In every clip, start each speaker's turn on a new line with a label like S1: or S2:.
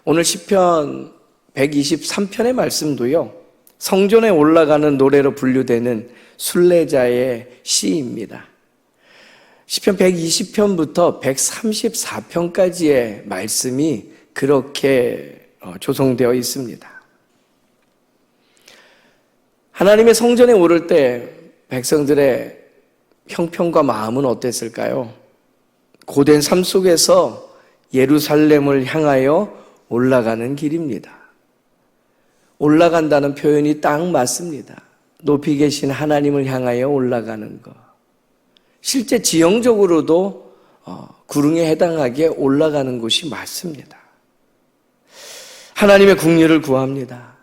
S1: 오늘 시편 123편의 말씀도요, 성전에 올라가는 노래로 분류되는 순례자의 시입니다. 시편 120편부터 134편까지의 말씀이 그렇게 조성되어 있습니다. 하나님의 성전에 오를 때 백성들의 형편과 마음은 어땠을까요? 고된 삶 속에서 예루살렘을 향하여 올라가는 길입니다. 올라간다는 표현이 딱 맞습니다. 높이 계신 하나님을 향하여 올라가는 것. 실제 지형적으로도 구릉에 해당하게 올라가는 곳이 맞습니다. 하나님의 국리를 구합니다.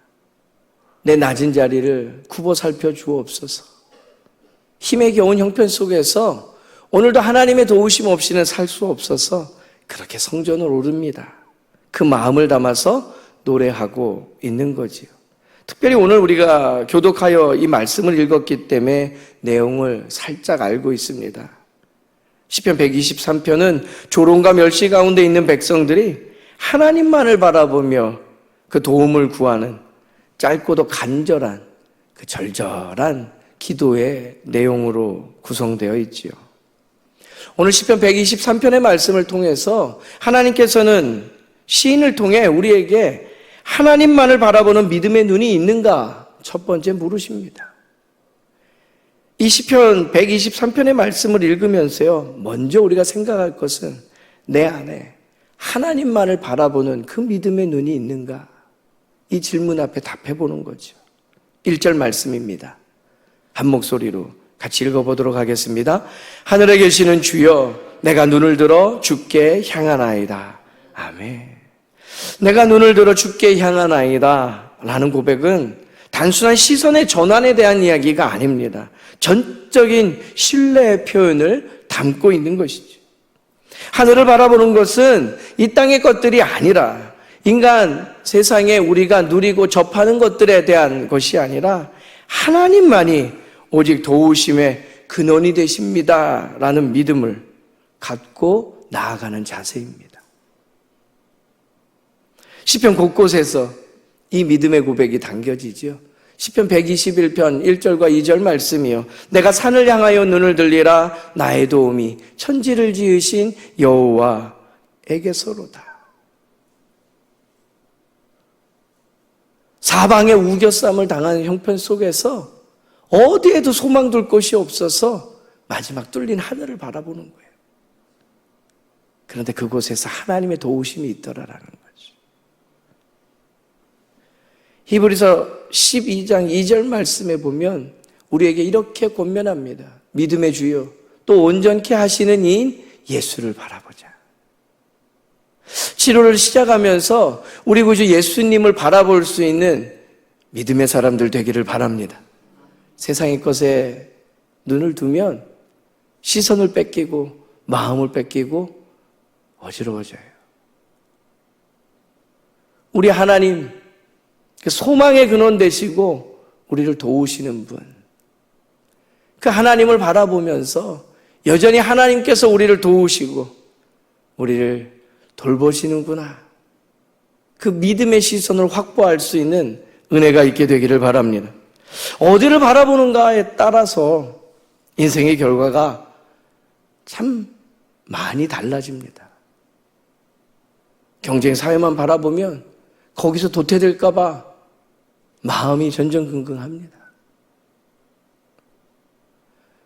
S1: 내 낮은 자리를 굽어 살펴 주옵소서. 힘에 겨운 형편 속에서 오늘도 하나님의 도우심 없이는 살 수 없어서 그렇게 성전을 오릅니다. 그 마음을 담아서 노래하고 있는 거지요. 특별히 오늘 우리가 교독하여 이 말씀을 읽었기 때문에 내용을 살짝 알고 있습니다. 시편 123편은 조롱과 멸시 가운데 있는 백성들이 하나님만을 바라보며 그 도움을 구하는 짧고도 간절한 그 절절한 기도의 내용으로 구성되어 있지요. 오늘 시편 123편의 말씀을 통해서 하나님께서는 시인을 통해 우리에게 하나님만을 바라보는 믿음의 눈이 있는가? 첫 번째 물으십니다. 이 시편 123편의 말씀을 읽으면서요, 먼저 우리가 생각할 것은 내 안에 하나님만을 바라보는 그 믿음의 눈이 있는가? 이 질문 앞에 답해보는 거죠. 1절 말씀입니다. 한 목소리로 같이 읽어보도록 하겠습니다. 하늘에 계시는 주여, 내가 눈을 들어 주께 향하나이다. 아멘. 내가 눈을 들어 주께 향하나이다 라는 고백은 단순한 시선의 전환에 대한 이야기가 아닙니다. 전적인 신뢰의 표현을 담고 있는 것이죠. 하늘을 바라보는 것은 이 땅의 것들이 아니라 인간 세상에 우리가 누리고 접하는 것들에 대한 것이 아니라 하나님만이 오직 도우심의 근원이 되십니다 라는 믿음을 갖고 나아가는 자세입니다. 시편 곳곳에서 이 믿음의 고백이 담겨지죠. 시편 121편 1절과 2절 말씀이요. 내가 산을 향하여 눈을 들리라. 나의 도움이 천지를 지으신 여호와에게서로다. 사방에 우겨쌈을 당하는 형편 속에서 어디에도 소망 둘 곳이 없어서 마지막 뚫린 하늘을 바라보는 거예요. 그런데 그곳에서 하나님의 도우심이 있더라라는 거죠. 히브리서 12장 2절 말씀에 보면 우리에게 이렇게 권면합니다. 믿음의 주여 또 온전케 하시는 이인 예수를 바라보자. 치료를 시작하면서 우리 구주 예수님을 바라볼 수 있는 믿음의 사람들 되기를 바랍니다. 세상의 것에 눈을 두면 시선을 뺏기고 마음을 뺏기고 어지러워져요. 우리 하나님, 소망의 근원 되시고 우리를 도우시는 분, 그 하나님을 바라보면서 여전히 하나님께서 우리를 도우시고 우리를 돌보시는구나, 그 믿음의 시선을 확보할 수 있는 은혜가 있게 되기를 바랍니다. 어디를 바라보는가에 따라서 인생의 결과가 참 많이 달라집니다. 경쟁 사회만 바라보면 거기서 도태될까 봐 마음이 전전긍긍합니다.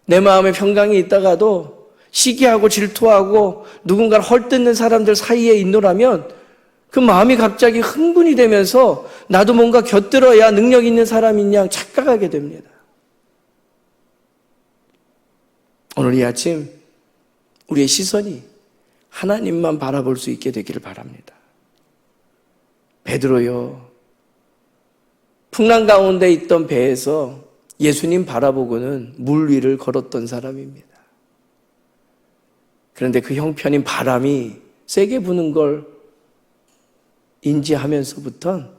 S1: 내 마음에 평강이 있다가도 시기하고 질투하고 누군가를 헐뜯는 사람들 사이에 있노라면 그 마음이 갑자기 흥분이 되면서 나도 뭔가 곁들어야 능력 있는 사람인 양 착각하게 됩니다. 오늘 이 아침 우리의 시선이 하나님만 바라볼 수 있게 되기를 바랍니다. 베드로요, 풍랑 가운데 있던 배에서 예수님 바라보고는 물 위를 걸었던 사람입니다. 그런데 그 형편인 바람이 세게 부는 걸 인지하면서부터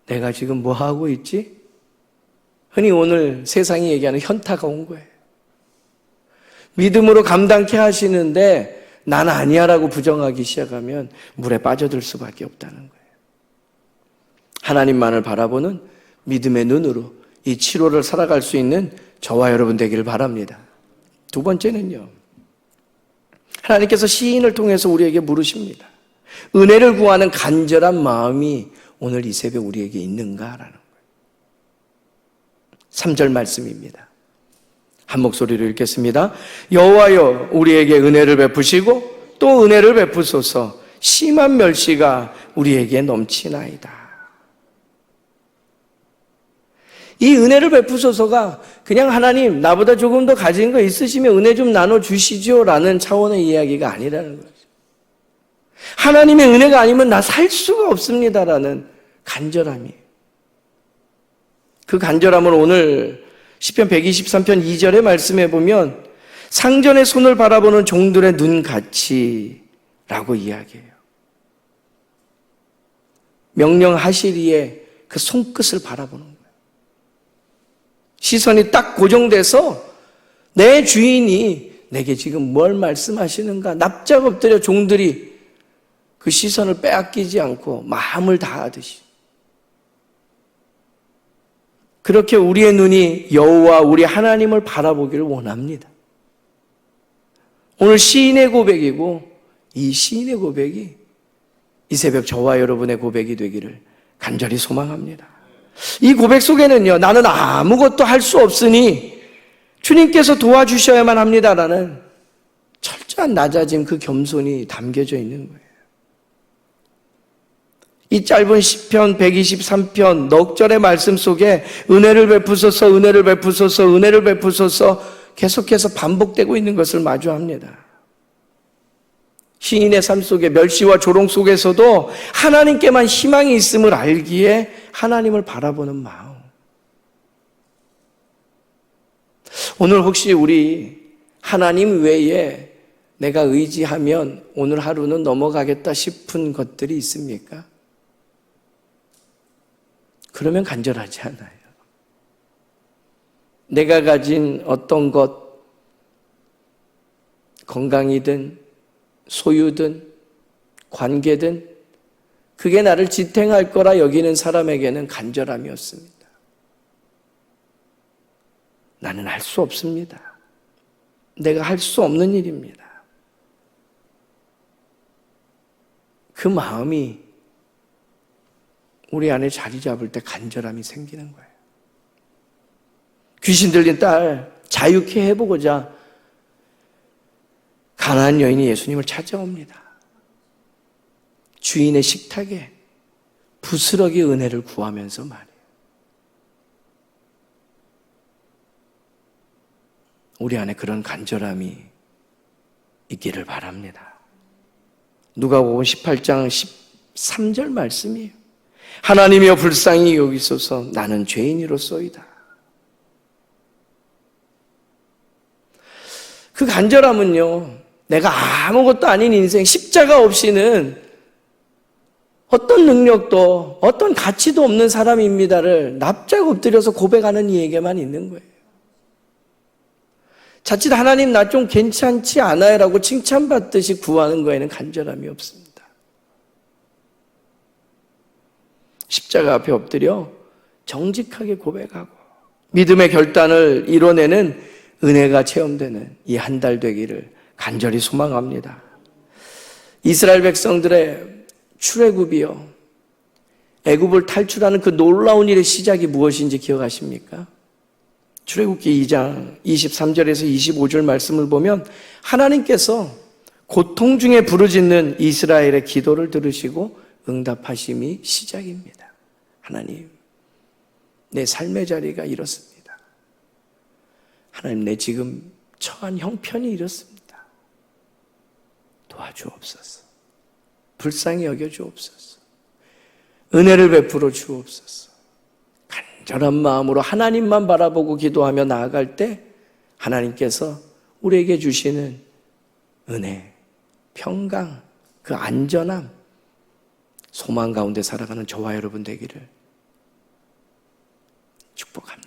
S1: 내가 지금 뭐 하고 있지? 흔히 오늘 세상이 얘기하는 현타가 온 거예요. 믿음으로 감당케 하시는데 난 아니야라고 부정하기 시작하면 물에 빠져들 수밖에 없다는 거예요. 하나님만을 바라보는 믿음의 눈으로 이 7월을 살아갈 수 있는 저와 여러분 되기를 바랍니다. 두 번째는요, 하나님께서 시인을 통해서 우리에게 물으십니다. 은혜를 구하는 간절한 마음이 오늘 이 새벽 우리에게 있는가라는 거예요. 3절 말씀입니다. 한 목소리로 읽겠습니다. 여호와여 우리에게 은혜를 베푸시고 또 은혜를 베푸소서. 심한 멸시가 우리에게 넘치나이다. 이 은혜를 베푸소서가 그냥 하나님 나보다 조금 더 가진 거 있으시면 은혜 좀 나눠주시죠 라는 차원의 이야기가 아니라는 거죠. 하나님의 은혜가 아니면 나 살 수가 없습니다라는 간절함이에요. 그 간절함을 오늘 시편 123편 2절의 말씀에 보면 상전의 손을 바라보는 종들의 눈같이 라고 이야기해요. 명령하시리에 그 손끝을 바라보는 거예요. 시선이 딱 고정돼서 내 주인이 내게 지금 뭘 말씀하시는가 납작 엎드려 종들이 그 시선을 빼앗기지 않고 마음을 다하듯이 그렇게 우리의 눈이 여호와 우리 하나님을 바라보기를 원합니다. 오늘 시인의 고백이고 이 시인의 고백이 이 새벽 저와 여러분의 고백이 되기를 간절히 소망합니다. 이 고백 속에는요, 나는 아무것도 할 수 없으니 주님께서 도와주셔야만 합니다라는 철저한 낮아짐, 그 겸손이 담겨져 있는 거예요. 이 짧은 시편 123편 넉 절의 말씀 속에 은혜를 베푸소서, 은혜를 베푸소서, 은혜를 베푸소서 계속해서 반복되고 있는 것을 마주합니다. 시인의 삶 속에 멸시와 조롱 속에서도 하나님께만 희망이 있음을 알기에 하나님을 바라보는 마음. 오늘 혹시 우리 하나님 외에 내가 의지하면 오늘 하루는 넘어가겠다 싶은 것들이 있습니까? 그러면 간절하지 않아요. 내가 가진 어떤 것, 건강이든 소유든 관계든 그게 나를 지탱할 거라 여기는 사람에게는 간절함이 없습니다. 나는 할 수 없습니다. 내가 할 수 없는 일입니다. 그 마음이 우리 안에 자리 잡을 때 간절함이 생기는 거예요. 귀신 들린 딸 자유케 해보고자 가나안 여인이 예수님을 찾아옵니다. 주인의 식탁에 부스러기 은혜를 구하면서 말이에요. 우리 안에 그런 간절함이 있기를 바랍니다. 누가복음 18장 13절 말씀이에요. 하나님이여 불쌍히 여기소서 나는 죄인이로소이다. 그 간절함은요, 내가 아무것도 아닌 인생, 십자가 없이는 어떤 능력도 어떤 가치도 없는 사람입니다를 납작 엎드려서 고백하는 이에게만 있는 거예요. 자칫 하나님 나 좀 괜찮지 않아요 라고 칭찬받듯이 구하는 거에는 간절함이 없습니다. 십자가 앞에 엎드려 정직하게 고백하고 믿음의 결단을 이뤄내는 은혜가 체험되는 이 한 달 되기를 간절히 소망합니다. 이스라엘 백성들의 출애굽이요, 애굽을 탈출하는 그 놀라운 일의 시작이 무엇인지 기억하십니까? 출애굽기 2장 23절에서 25절 말씀을 보면 하나님께서 고통 중에 부르짖는 이스라엘의 기도를 들으시고 응답하심이 시작입니다. 하나님, 내 삶의 자리가 이렇습니다. 하나님, 내 지금 처한 형편이 이렇습니다. 도와주옵소서. 불쌍히 여겨주옵소서. 은혜를 베풀어 주옵소서. 간절한 마음으로 하나님만 바라보고 기도하며 나아갈 때 하나님께서 우리에게 주시는 은혜, 평강, 그 안전함, 소망 가운데 살아가는 저와 여러분 되기를 축복합니다.